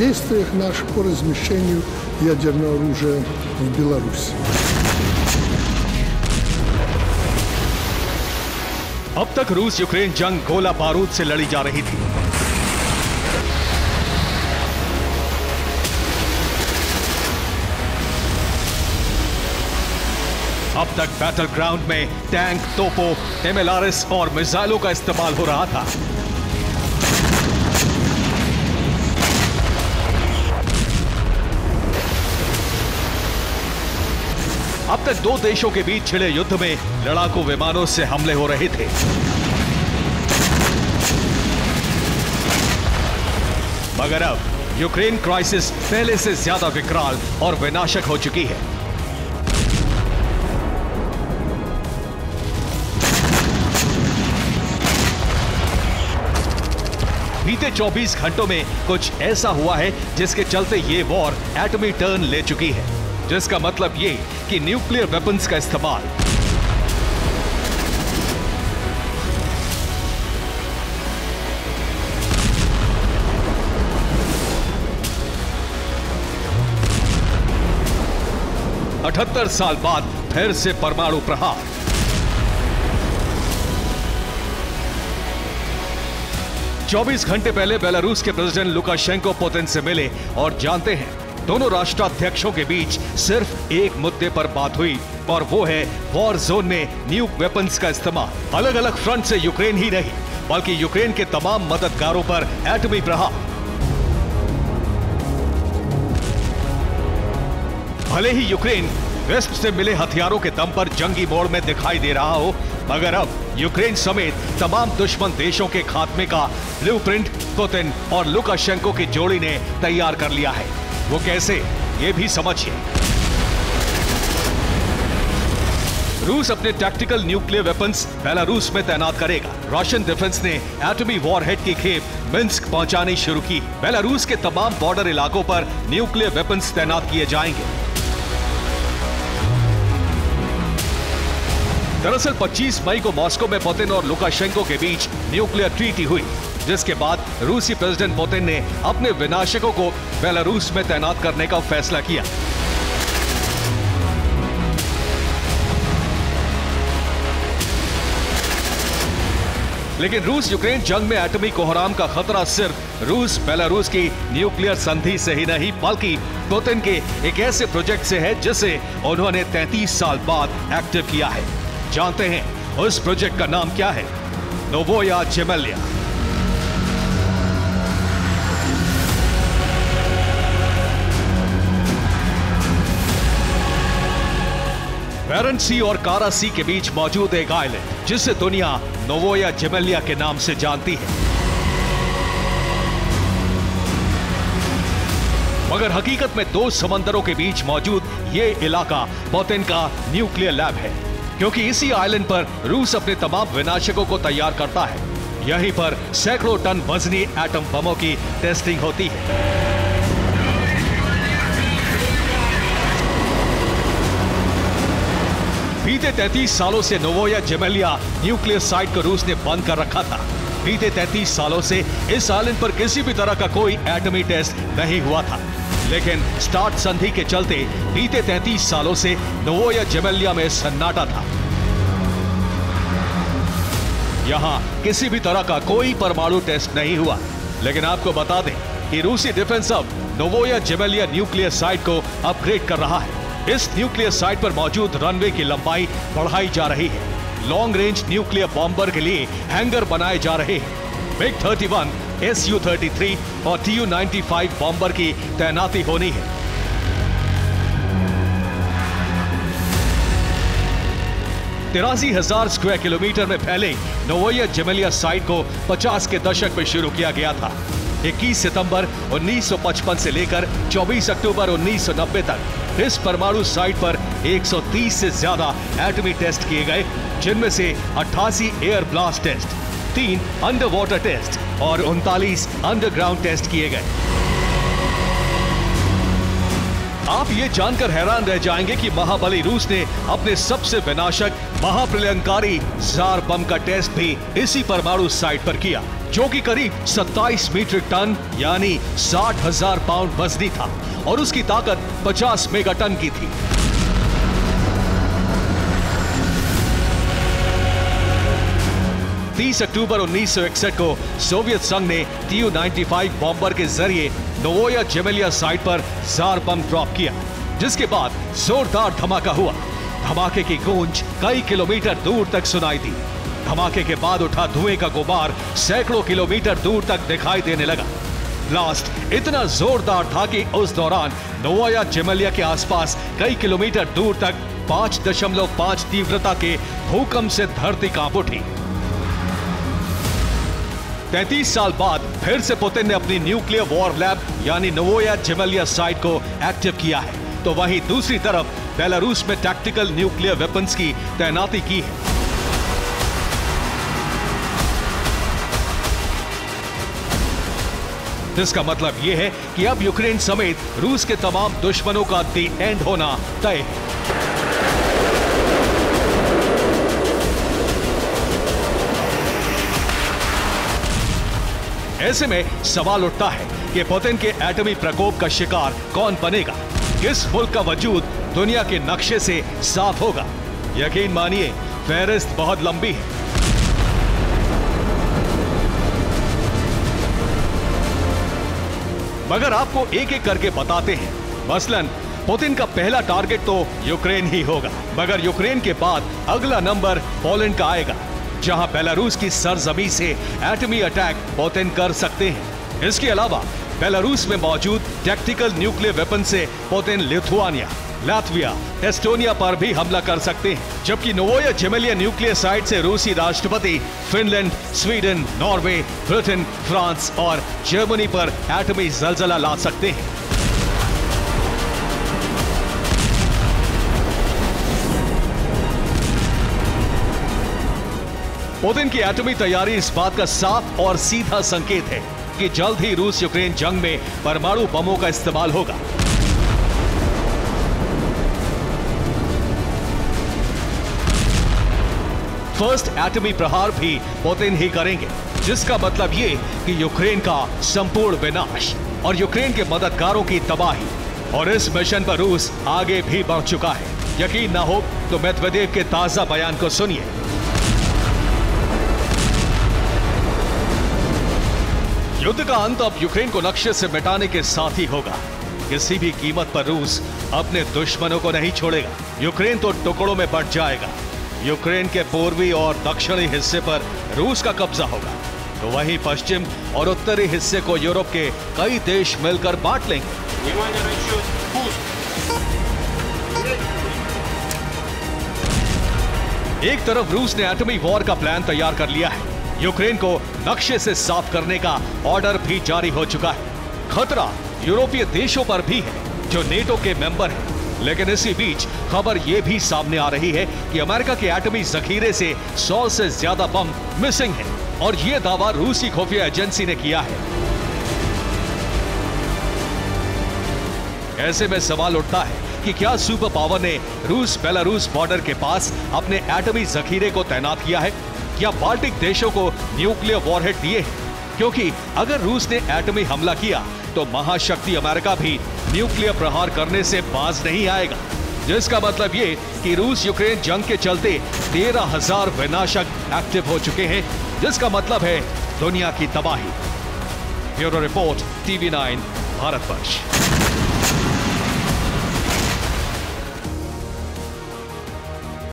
действиях наших по размещению ядерного оружия в Беларуси. अब तक रूस यूक्रेन जंग गोला बारूद से लड़ी जा रही थी। अब तक बैटल ग्राउंड में टैंक, तोपों, MLRS और मिसाइलों का इस्तेमाल हो रहा था। अब तक दो देशों के बीच छिड़े युद्ध में लड़ाकू विमानों से हमले हो रहे थे। मगर अब यूक्रेन क्राइसिस पहले से ज्यादा विकराल और विनाशक हो चुकी है। बीते 24 घंटों में कुछ ऐसा हुआ है जिसके चलते ये वॉर एटमी टर्न ले चुकी है, जिसका मतलब ये कि न्यूक्लियर वेपन्स का इस्तेमाल अठहत्तर साल बाद फिर से परमाणु प्रहार। चौबीस घंटे पहले बेलारूस के प्रेसिडेंट लुकाशेंको पुतिन से मिले और जानते हैं दोनों राष्ट्राध्यक्षों के बीच सिर्फ एक मुद्दे पर बात हुई और वो है वॉर जोन में न्यूक वेपन्स का इस्तेमाल। अलग अलग फ्रंट से यूक्रेन ही नहीं बल्कि यूक्रेन के तमाम मददगारों पर एटमी प्रहार। भले ही यूक्रेन वेस्ट से मिले हथियारों के दम पर जंगी मोड़ में दिखाई दे रहा हो, मगर अब यूक्रेन समेत तमाम दुश्मन देशों के खात्मे का ब्लूप्रिंट पुतिन और लुकाशेंको की जोड़ी ने तैयार कर लिया है। वो कैसे, ये भी समझिए। रूस अपने टैक्टिकल न्यूक्लियर वेपन्स बेलारूस में तैनात करेगा। रशियन डिफेंस ने एटमी वॉरहेड की खेप मिन्स्क पहुंचानी शुरू की। बेलारूस के तमाम बॉर्डर इलाकों पर न्यूक्लियर वेपन्स तैनात किए जाएंगे। दरअसल 25 मई को मॉस्को में पुतिन और लुकाशेंको के बीच न्यूक्लियर ट्रीटी हुई, जिसके बाद रूसी प्रेसिडेंट पुतिन ने अपने विनाशकों को बेलारूस में तैनात करने का फैसला किया। लेकिन रूस यूक्रेन जंग में एटमी कोहराम का खतरा सिर्फ रूस बेलारूस की न्यूक्लियर संधि से ही नहीं बल्कि पुतिन के एक ऐसे प्रोजेक्ट से है जिसे उन्होंने 33 साल बाद एक्टिव किया है। जानते हैं उस प्रोजेक्ट का नाम क्या है? नोवाया ज़ेमेल्या। बैरेंट्स सी और कारा सी के बीच मौजूद एक आइलैंड जिसे दुनिया नोवाया ज़ेमेल्या के नाम से जानती है, मगर हकीकत में दो समंदरों के बीच मौजूद ये इलाका पुतिन का न्यूक्लियर लैब है, क्योंकि इसी आइलैंड पर रूस अपने तमाम विनाशकों को तैयार करता है। यहीं पर सैकड़ों टन वजनी एटम बमों की टेस्टिंग होती है। बीते 33 सालों से नोवाया ज़ेमेल्या न्यूक्लियर साइट को रूस ने बंद कर रखा था। बीते 33 सालों से इस आइलैंड पर किसी भी तरह का कोई एटमी टेस्ट नहीं हुआ था, लेकिन स्टार्ट संधि के चलते बीते 33 सालों से नोवाया ज़ेमेल्या में सन्नाटा था। यहां किसी भी तरह का कोई परमाणु टेस्ट नहीं हुआ। लेकिन आपको बता दें कि रूसी डिफेंस अब नोवाया ज़ेमेल्या न्यूक्लियर साइट को अपग्रेड कर रहा है। इस न्यूक्लियर साइट पर मौजूद रनवे की लंबाई बढ़ाई जा रही है। लॉन्ग रेंज न्यूक्लियर बॉम्बर के लिए हैंगर बनाए जा रहे हैं। MiG-31, Su-33 और Tu-95 बॉम्बर की तैनाती होनी है। तिरासी 1000 स्क्वायर किलोमीटर में फैले नोवाया ज़ेमेल्या साइट को 50 के दशक में शुरू किया गया था। 21 सितंबर 1955 से लेकर 24 अक्टूबर 1990 तक इस परमाणु साइट पर 130 से ज्यादा एटमी टेस्ट किए गए, जिनमें से 88 air blast test, 3 under water test और 39 अंडरग्राउंड टेस्ट किए गए। आप ये जानकर हैरान रह जाएंगे कि महाबली रूस ने अपने सबसे विनाशक महाप्रलयंकारी ज़ार बम का टेस्ट भी इसी परमाणु साइट पर किया। जो कि करीब 27 मीट्रिक टन यानी 60,000 पाउंड वजनी था और उसकी ताकत 50 मेगाटन की थी। अक्टूबर 1961 को सोवियत संघ ने Tu-95 बॉम्बर के जरिए नोवोया जेमेलिया साइट पर जार बम ड्रॉप किया, जिसके बाद जोरदार धमाका हुआ। धमाके की गूंज कई किलोमीटर दूर तक सुनाई दी। धमाके के बाद उठा धुएं का गुबार सैकड़ों किलोमीटर दूर तक दिखाई देने लगा। ब्लास्ट इतना जोरदार था कि उस दौरान नोवोया जेमेलिया के आसपास कई किलोमीटर दूर तक 5.5 तीव्रता के भूकंप से धरती कांप उठी। 33 साल बाद फिर से पुतिन ने अपनी न्यूक्लियर वॉर लैब यानी नोवोया जेमेलिया साइट को एक्टिव किया है, तो वहीं दूसरी तरफ बेलारूस में टैक्टिकल न्यूक्लियर वेपन्स की तैनाती की है। जिसका मतलब यह है कि अब यूक्रेन समेत रूस के तमाम दुश्मनों का दी एंड होना तय है। ऐसे में सवाल उठता है कि पुतिन के एटमी प्रकोप का शिकार कौन बनेगा, किस मुल्क का वजूद दुनिया के नक्शे से साफ होगा। यकीन मानिए फहरिस्त बहुत लंबी है। मगर आपको एक एक करके बताते हैं। मसलन पुतिन का पहला टारगेट तो यूक्रेन ही होगा, मगर यूक्रेन के बाद अगला नंबर पोलैंड का आएगा, जहां बेलारूस की सरजमी से एटमी अटैक पुतिन कर सकते हैं। इसके अलावा बेलारूस में मौजूद टैक्टिकल न्यूक्लियर वेपन से पुतिन लिथुआनिया, लातविया, एस्टोनिया पर भी हमला कर सकते हैं, जबकि नोवोया जेमेलिया न्यूक्लियर साइट से रूसी राष्ट्रपति Finland, Sweden, Norway, Britain, France और जर्मनी पर एटमी जलजला ला सकते हैं। पुतिन की एटमी तैयारी इस बात का साफ और सीधा संकेत है कि जल्द ही रूस यूक्रेन जंग में परमाणु बमों का इस्तेमाल होगा। फर्स्ट एटमी प्रहार भी पुतिन ही करेंगे, जिसका मतलब ये कि यूक्रेन का संपूर्ण विनाश और यूक्रेन के मददगारों की तबाही। और इस मिशन पर रूस आगे भी बढ़ चुका है। यकीन ना हो तो मेदवेदेव के ताजा बयान को सुनिए। युद्ध का अंत अब यूक्रेन को नक्शे से मिटाने के साथ ही होगा। किसी भी कीमत पर रूस अपने दुश्मनों को नहीं छोड़ेगा। यूक्रेन तो टुकड़ों में बंट जाएगा। यूक्रेन के पूर्वी और दक्षिणी हिस्से पर रूस का कब्जा होगा, तो वहीं पश्चिम और उत्तरी हिस्से को यूरोप के कई देश मिलकर बांट लेंगे। एक तरफ रूस ने एटमी वॉर का प्लान तैयार कर लिया है। यूक्रेन को नक्शे से साफ करने का ऑर्डर भी जारी हो चुका है। खतरा यूरोपीय देशों पर भी है जो नेटो के मेंबर हैं। लेकिन इसी बीच खबर यह भी सामने आ रही है कि अमेरिका के एटमी जखीरे से 100 से ज्यादा बम मिसिंग है, और यह दावा रूसी खुफिया एजेंसी ने किया है। ऐसे में सवाल उठता है कि क्या सुपर पावर ने रूस बेलारूस बॉर्डर के पास अपने एटमी जखीरे को तैनात किया है, या बाल्टिक देशों को न्यूक्लियर वॉरहेड दिए हैं? क्योंकि अगर रूस ने एटमी हमला किया तो महाशक्ति अमेरिका भी न्यूक्लियर प्रहार करने से बाज नहीं आएगा, जिसका मतलब ये कि रूस यूक्रेन जंग के चलते 13,000 विनाशक एक्टिव हो चुके हैं, जिसका मतलब है दुनिया की तबाही। Bureau report, TV9 Bharatvarsh.